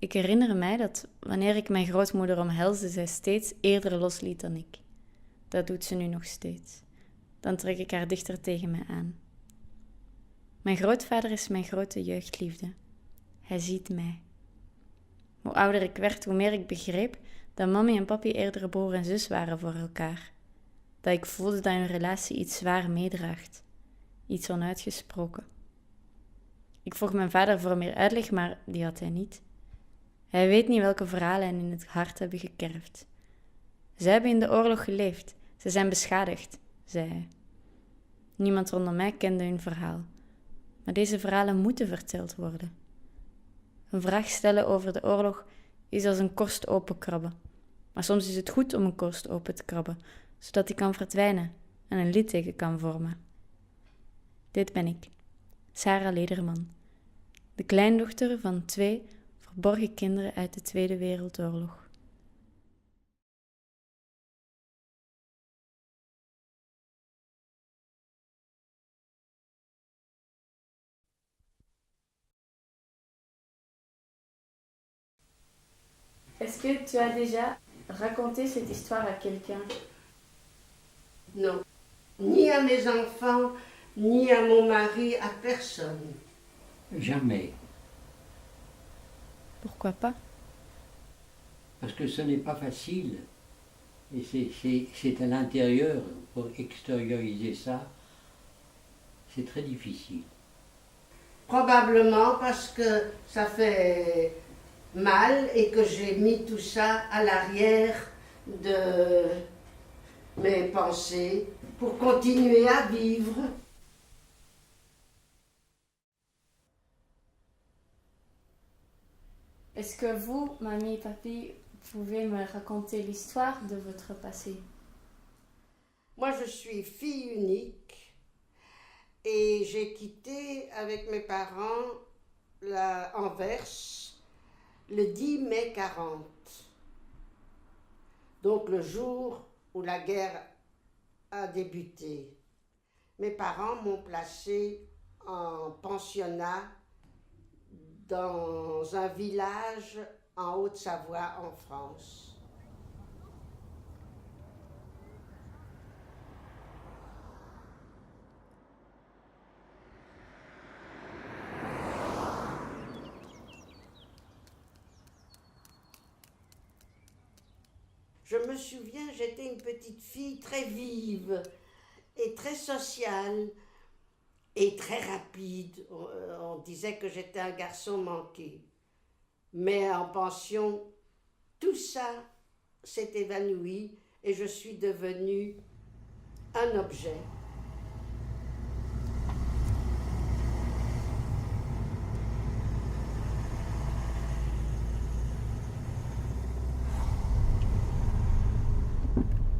Ik herinner mij dat wanneer ik mijn grootmoeder omhelsde, zij steeds eerder losliet dan ik. Dat doet ze nu nog steeds. Dan trek ik haar dichter tegen mij aan. Mijn grootvader is mijn grote jeugdliefde. Hij ziet mij. Hoe ouder ik werd, hoe meer ik begreep dat mommy en papi eerder broer en zus waren voor elkaar. Dat ik voelde dat hun relatie iets zwaar meedraagt. Iets onuitgesproken. Ik vroeg mijn vader voor meer uitleg, maar die had hij niet. Hij weet niet welke verhalen hen in het hart hebben gekerfd. Ze hebben in de oorlog geleefd. Ze zijn beschadigd, zei hij. Niemand rondom mij kende hun verhaal. Maar deze verhalen moeten verteld worden. Een vraag stellen over de oorlog is als een korst openkrabben. Maar soms is het goed om een korst open te krabben, zodat die kan verdwijnen en een litteken kan vormen. Dit ben ik, Sarah Lederman, de kleindochter van 2 verborgen kinderen uit de Tweede Wereldoorlog. Est-ce que tu as déjà raconté cette histoire à quelqu'un? Non, ni à mes enfants, ni à mon mari, à personne. Jamais. Pourquoi pas? Parce que ce n'est pas facile. Et c'est à l'intérieur, pour extérioriser ça, c'est très difficile. Probablement parce que ça fait mal et que j'ai mis tout ça à l'arrière de mes pensées pour continuer à vivre. Est-ce que vous, mamie et papy, pouvez me raconter l'histoire de votre passé? Moi, je suis fille unique et j'ai quitté avec mes parents Anvers le 10 mai 40. Donc le jour où la guerre a débuté. Mes parents m'ont placée en pensionnat dans un village en Haute-Savoie en France. Je me souviens, j'étais une petite fille très vive et très sociale et très rapide. On disait que j'étais un garçon manqué. Mais en pension, tout ça s'est évanoui et je suis devenue un objet.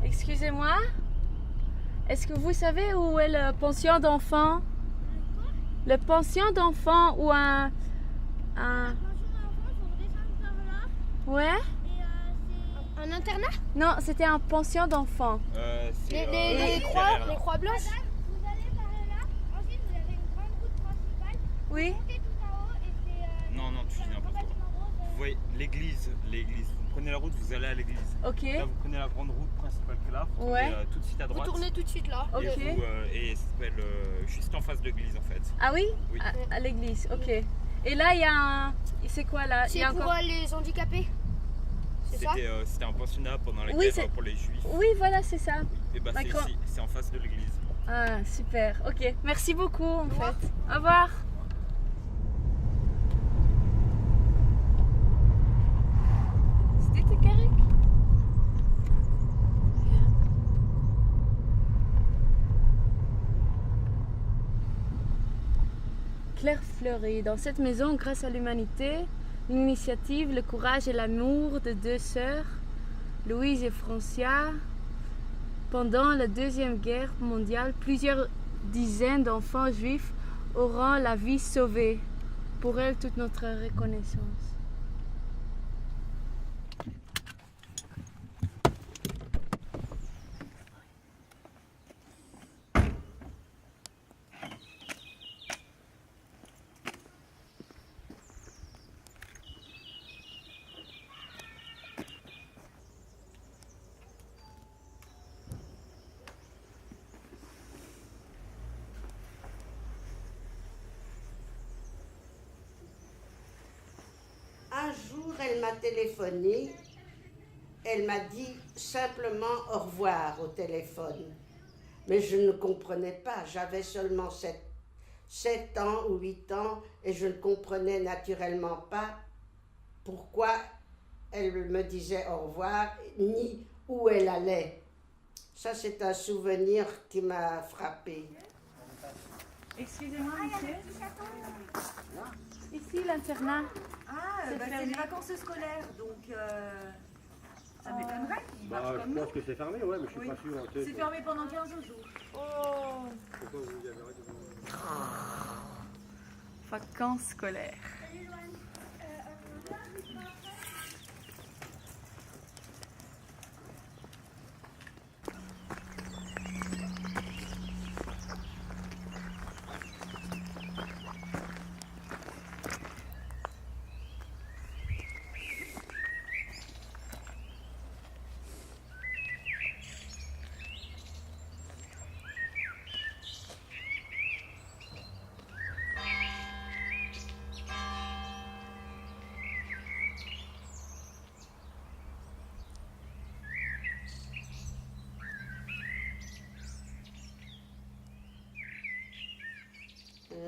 Excusez-moi, est-ce que vous savez où est le pension d'enfants? Le pension d'enfants ou un... La pension d'enfants, il faut descendre par là. Ouais? Et c'est un internat? Non, c'était un pension d'enfants. Les croix blanches. Vous allez par là, ensuite vous avez une grande route principale. Oui. Vous montez tout en haut et c'est... Non, tu dis n'importe quoi. Vous voyez l'église. Vous prenez la route, vous allez à l'église. Ok. Là, vous prenez la grande route principale que là. Vous Ouais. tournez tout de suite à droite. Vous tournez tout de suite là. Ok. Et ça s'appelle juste en face de l'église en fait. Ah oui? Oui. À l'église, ok. Et là, il y a un... C'est quoi là? Il y C'est a pour encore... les handicapés. C'est ça? C'était un pensionnat pendant la Oui, guerre c'est- pour les juifs. Oui, voilà, c'est ça. Et bah c'est D'accord. ici, c'est en face de l'église. Ah, super. Ok. Merci beaucoup, en fait. Au revoir. C'était correct? Claire fleurit dans cette maison grâce à l'humanité, l'initiative, le courage et l'amour de 2 sœurs, Louise et Francia. Pendant la Deuxième Guerre mondiale, plusieurs dizaines d'enfants juifs auront la vie sauvée. Pour elles, toute notre reconnaissance. jour, elle m'a téléphoné. Elle m'a dit simplement au revoir au téléphone. Mais je ne comprenais pas. J'avais seulement 7 ans ou 8 ans et je ne comprenais naturellement pas pourquoi elle me disait au revoir ni où elle allait. Ça, c'est un souvenir qui m'a frappée. Excusez-moi, monsieur. Ici, l'internat. C'est les vacances scolaires, donc ça m'étonnerait qu'il marche comme Je nous. pense que c'est fermé, ouais, mais je suis pas sûr. C'est fermé pendant 15 jours. Oh, Pourquoi vous y avez arrêté de... vacances scolaires.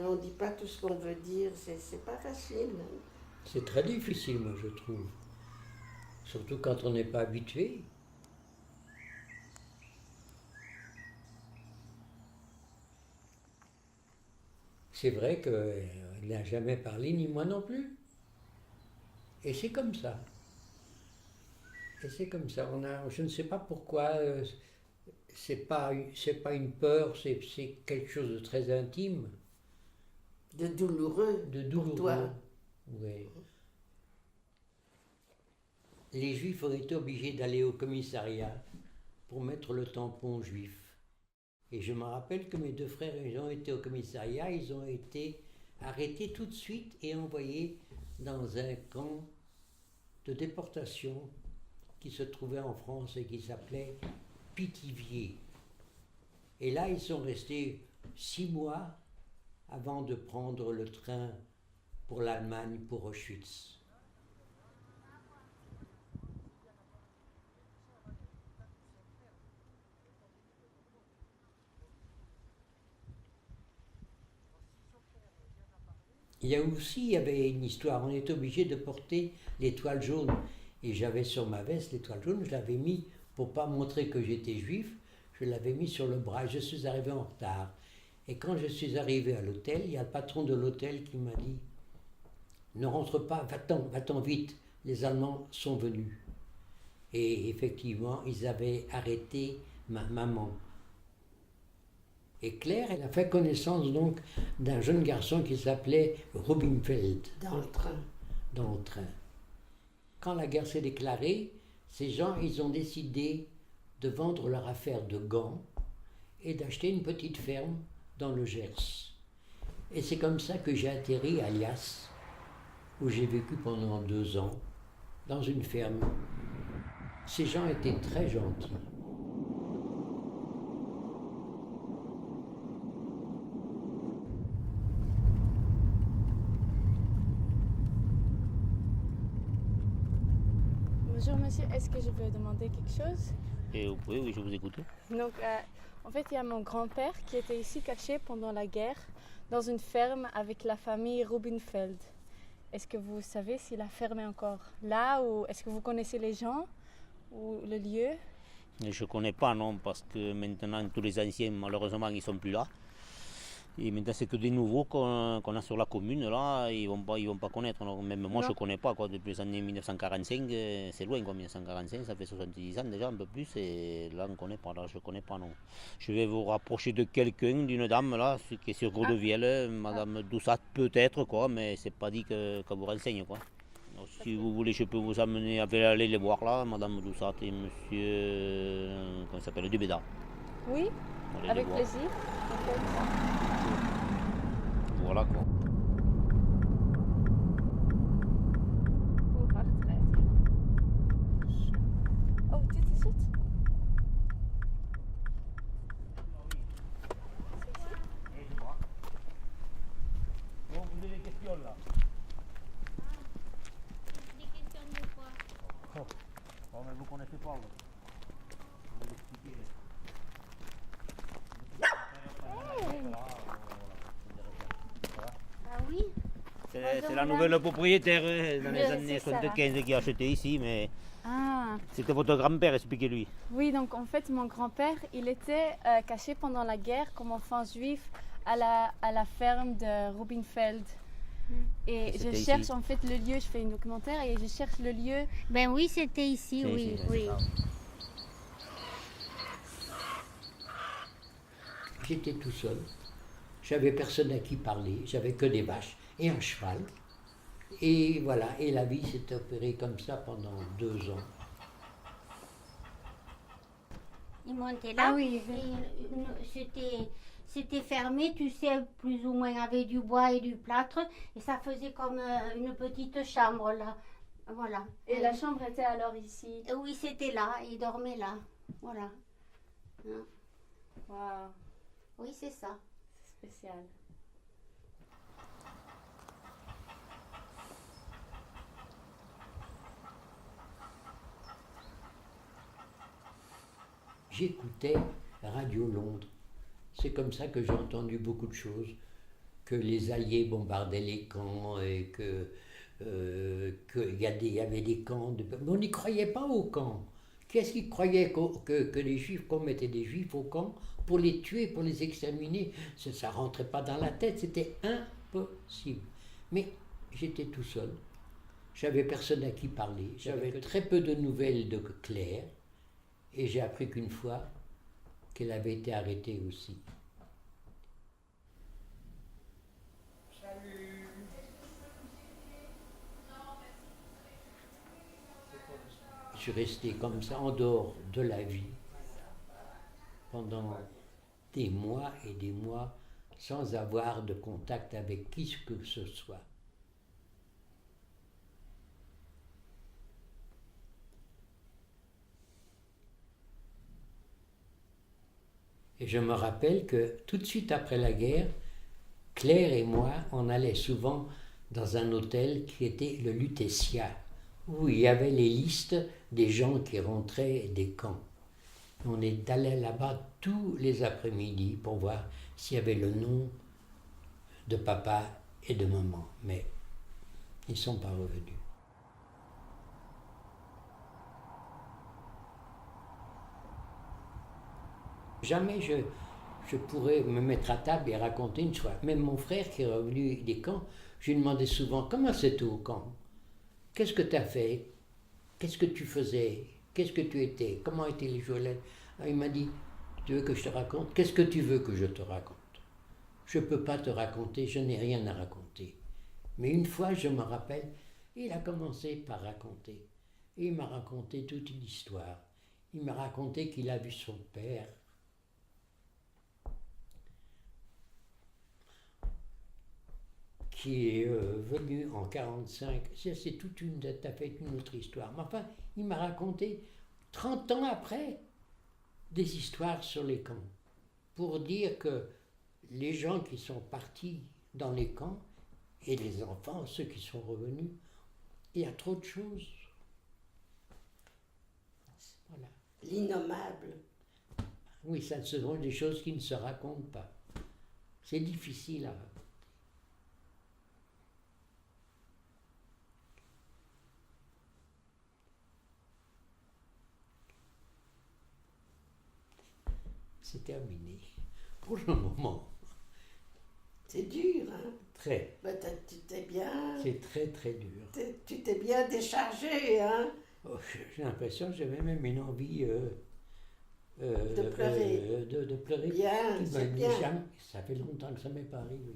On ne dit pas tout ce qu'on veut dire, c'est pas facile. C'est très difficile, moi, je trouve. Surtout quand on n'est pas habitué. C'est vrai qu'elle n'a jamais parlé, ni moi non plus. Et c'est comme ça. Et c'est comme ça. Je ne sais pas pourquoi. C'est pas une peur, c'est quelque chose de très intime. De douloureux, De douloureux. pour toi. Oui. Les Juifs ont été obligés d'aller au commissariat pour mettre le tampon juif. Et je me rappelle que mes 2 frères, ils ont été au commissariat, ils ont été arrêtés tout de suite et envoyés dans un camp de déportation qui se trouvait en France et qui s'appelait Pithiviers. Et là, ils sont restés 6 mois avant de prendre le train pour l'Allemagne, pour Auschwitz. Il y avait une histoire, on était obligé de porter l'étoile jaune. Et j'avais sur ma veste l'étoile jaune, je l'avais mis pour pas montrer que j'étais juif, je l'avais mis sur le bras. Je suis arrivé en retard. Et quand je suis arrivé à l'hôtel, il y a le patron de l'hôtel qui m'a dit « Ne rentre pas, va-t'en vite, les Allemands sont venus. » Et effectivement, ils avaient arrêté ma maman. Et Claire, elle a fait connaissance donc d'un jeune garçon qui s'appelait Rubinfeld. Dans le train. Dans le train. Quand la guerre s'est déclarée, ces gens, ils ont décidé de vendre leur affaire de gants et d'acheter une petite ferme dans le Gers. Et c'est comme ça que j'ai atterri à Lias, où j'ai vécu pendant 2 ans, dans une ferme. Ces gens étaient très gentils. Bonjour monsieur, est-ce que je peux demander quelque chose? Et vous pouvez, oui, je vous écoute. Donc, en fait, il y a mon grand-père qui était ici caché pendant la guerre dans une ferme avec la famille Rubinfeld. Est-ce que vous savez si la ferme est encore là ou est-ce que vous connaissez les gens ou le lieu? Je ne connais pas, non, parce que maintenant, tous les anciens, malheureusement, ils ne sont plus là. Et maintenant, c'est que des nouveaux qu'on a sur la commune, là, ils vont pas connaître. Donc, même moi, je ne connais pas, quoi, depuis les années 1945, c'est loin, quoi, 1945, ça fait 70 ans déjà, un peu plus, et là, on ne connaît pas, là, je ne connais pas, non. Je vais vous rapprocher de quelqu'un, d'une dame, là, qui est sur Gourdevielle, Madame Doussat, peut-être, quoi, mais c'est pas dit qu'elle vous renseigne, quoi. Donc, si vous voulez, je peux vous amener, aller les voir, là, Madame Doussat et Monsieur, comment il s'appelle, Dubéda. Oui, Allez les avec voir. plaisir. En fait. Voilà, quoi. Pour retraite. Oh, dit is het? Bon, vous avez des questions, là? Des questions mais vous ne connaissez pas. Ah oui. C'est la nouvelle propriétaire dans les C'est années ça, là. 75 qui a acheté ici, mais Ah, c'était votre grand-père, expliquez-lui. oui, donc en fait, mon grand-père, il était caché pendant la guerre comme enfant juif à la ferme de Rubinfeld. Et je C'était cherche ici. en fait le lieu, je fais un documentaire et je cherche le lieu. Ben oui, c'était ici, C'est oui, ici, c'est oui. ça. J'étais tout seul. J'avais personne à qui parler. J'avais que des vaches et un cheval. Et voilà. Et la vie s'est opérée comme ça pendant 2 ans. Il montait là. Ah oui. Et c'était fermé, tu sais, plus ou moins avec du bois et du plâtre. Et ça faisait comme une petite chambre là. Voilà. Et la chambre était alors ici. Oui, c'était là. Il dormait là. Voilà. Hein. Waouh, Oui, c'est ça. c'est spécial. J'écoutais Radio Londres. C'est comme ça que j'ai entendu beaucoup de choses. Que les Alliés bombardaient les camps et qu'il y avait des camps. Mais on n'y croyait pas aux camps. Qui est-ce qui croyait que les Juifs, qu'on mettait des Juifs au camp pour les tuer, pour les exterminer? Ça ne rentrait pas dans la tête, c'était impossible. Mais j'étais tout seul. J'avais personne à qui parler. J'avais très peu de nouvelles de Claire. Et j'ai appris qu'une fois, qu'elle avait été arrêtée aussi. Je suis resté comme ça, en dehors de la vie, pendant des mois et des mois, sans avoir de contact avec qui que ce soit. Et je me rappelle que tout de suite après la guerre, Claire et moi, on allait souvent dans un hôtel qui était le Lutetia, où il y avait les listes des gens qui rentraient des camps. On est allé là-bas tous les après-midi pour voir s'il y avait le nom de papa et de maman, mais ils ne sont pas revenus. Jamais je pourrais me mettre à table et raconter une histoire. Même mon frère qui est revenu des camps, je lui demandais souvent, comment c'était au camp? Qu'est-ce que tu as fait? Qu'est-ce que tu faisais? Qu'est-ce que tu étais? Comment étaient les jours? Il m'a dit, tu veux que je te raconte? Qu'est-ce que tu veux que je te raconte? Je ne peux pas te raconter, je n'ai rien à raconter. Mais une fois, je me rappelle, il a commencé par raconter. Et il m'a raconté toute une histoire. Il m'a raconté qu'il a vu son père qui est venu en 1945. C'est toute t'as fait une autre histoire. Mais enfin, il m'a raconté 30 ans après des histoires sur les camps pour dire que les gens qui sont partis dans les camps et les enfants, ceux qui sont revenus, il y a trop de choses. Voilà. L'innommable. Oui, ça ce sont des choses qui ne se racontent pas. C'est difficile à raconter. C'est terminé. Pour le moment. C'est dur, hein? Très. Ben, tu t'es bien... C'est très très dur. Tu t'es bien déchargé, hein? Oh, j'ai l'impression que j'avais même une envie De pleurer. De pleurer. Bien, Qui c'est m'a- bien. jamais- Ça fait longtemps que ça m'est pas arrivé.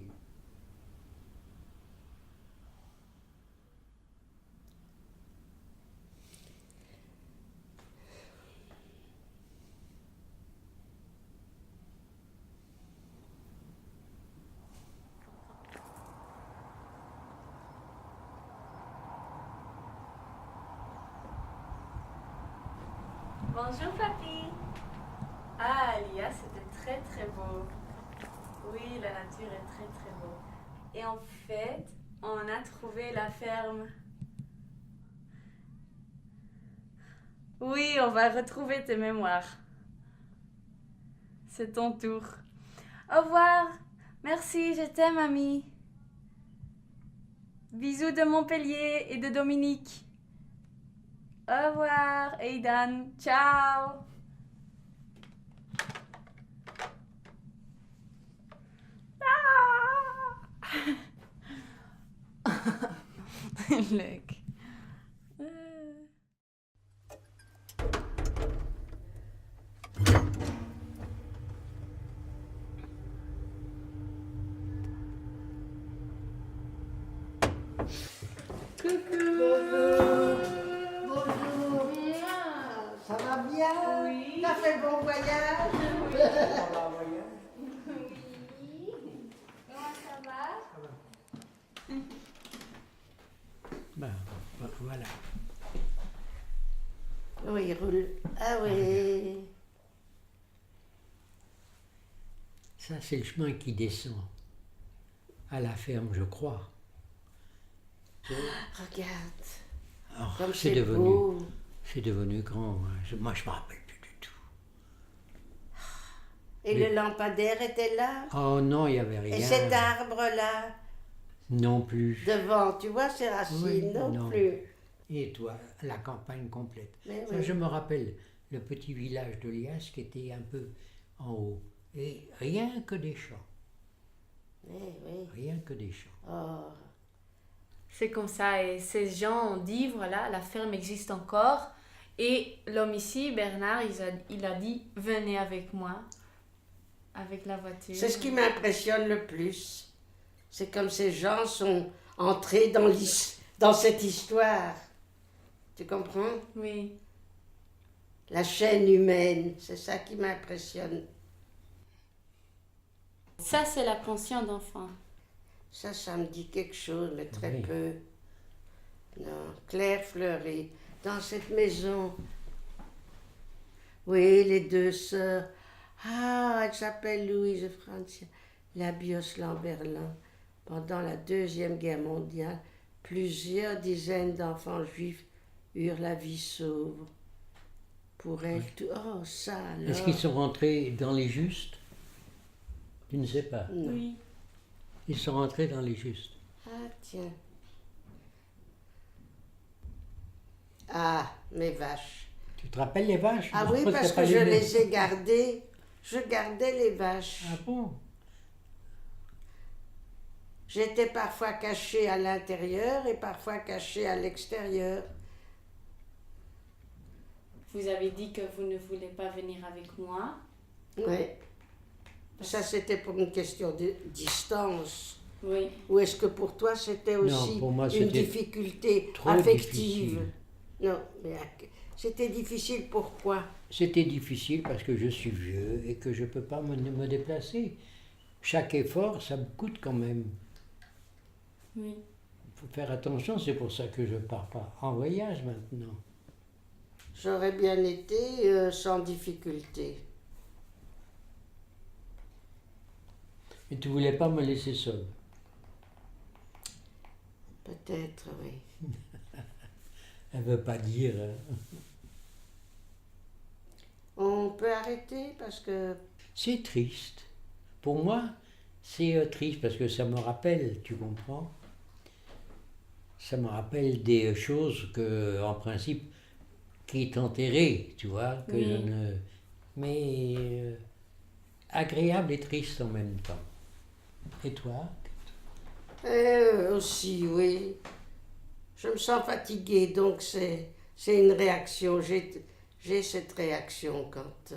Bonjour papy. Ah Alia, c'était très très beau. Oui, la nature est très très beau. Et en fait, on a trouvé la ferme. Oui, on va retrouver tes mémoires. C'est ton tour. Au revoir. Merci, je t'aime, amie. Bisous de Montpellier et de Dominique. Au revoir, Aidan. Ciao. Leuk. Bonjour. Ça va bien? Oui. T'as fait bon voyage? Oui. Comment ça va? Ben, voilà. Oui, il roule. Ah oui. Ça, c'est le chemin qui descend à la ferme, je crois. Regarde. Alors, Comme c'est c'est devenu, beau. c'est devenu grand. Hein. Moi, je me rappelle plus du tout. Et Mais- le lampadaire était là? Oh non, il n'y avait rien. Et cet arbre-là, Non plus. devant, tu vois ces racines? Oui, non, non. plus. Et toi, la campagne complète. Mais Ça, oui. je me rappelle le petit village de Lias qui était un peu en haut. Et rien que des champs. Oui. Rien que des champs. Oh. C'est comme ça, et ces gens ont dit, voilà, la ferme existe encore. Et l'homme ici, Bernard, il a dit, venez avec moi, avec la voiture. C'est ce qui m'impressionne le plus. C'est comme ces gens sont entrés dans cette histoire. Tu comprends? Oui. La chaîne humaine, c'est ça qui m'impressionne. Ça, c'est la pension d'enfants. Ça me dit quelque chose, mais très Oui. peu. Non, Claire Fleury, dans cette maison. Oui, les deux sœurs. Ah, elle s'appelle Louise et Francia Labios-Lamberlin. Pendant la Deuxième Guerre mondiale, plusieurs dizaines d'enfants juifs eurent la vie sauve. Pour elle, tout... Oh, ça alors. Est-ce qu'ils sont rentrés dans les justes? Tu ne sais pas. Non. Oui. Ils sont rentrés dans les justes. Ah, tiens. Ah, mes vaches. Tu te rappelles les vaches? Ah Non, oui, c'est parce pas que je mêmes. les ai gardées. Je gardais les vaches. Ah bon? J'étais parfois cachée à l'intérieur et parfois cachée à l'extérieur. Vous avez dit que vous ne voulez pas venir avec moi. Oui. Ça, c'était pour une question de distance. Oui. Ou est-ce que pour toi, c'était aussi pour moi, une c'était difficulté trop affective? difficile. Non, mais c'était difficile pourquoi? C'était difficile parce que je suis vieux et que je ne peux pas me déplacer. Chaque effort, ça me coûte quand même. Oui. Il faut faire attention, c'est pour ça que je ne pars pas en voyage maintenant. J'aurais bien été sans difficulté. Et tu voulais pas me laisser seul. Peut-être, oui. Elle veut pas dire. Hein. On peut arrêter parce que... C'est triste. Pour moi, c'est triste parce que ça me rappelle, tu comprends? Ça me rappelle des choses que, en principe, qui est enterré, tu vois, que Oui. je ne... Mais agréable et triste en même temps. Et toi? Aussi, oui. Je me sens fatiguée, donc c'est une réaction. J'ai cette réaction quand...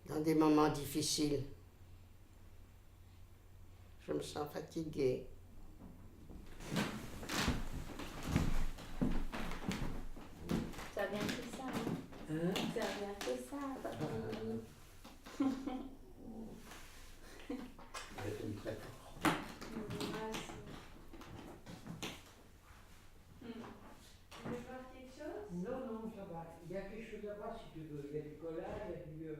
dans des moments difficiles. Je me sens fatiguée. Ça a bien fait ça, hein? Hein? Ça a bien fait ça, papa. Très fort. Merci. Tu veux voir quelque chose? Non, non, ça va. Il y a quelque chose à voir si tu veux. Il y a du collage, il y a du...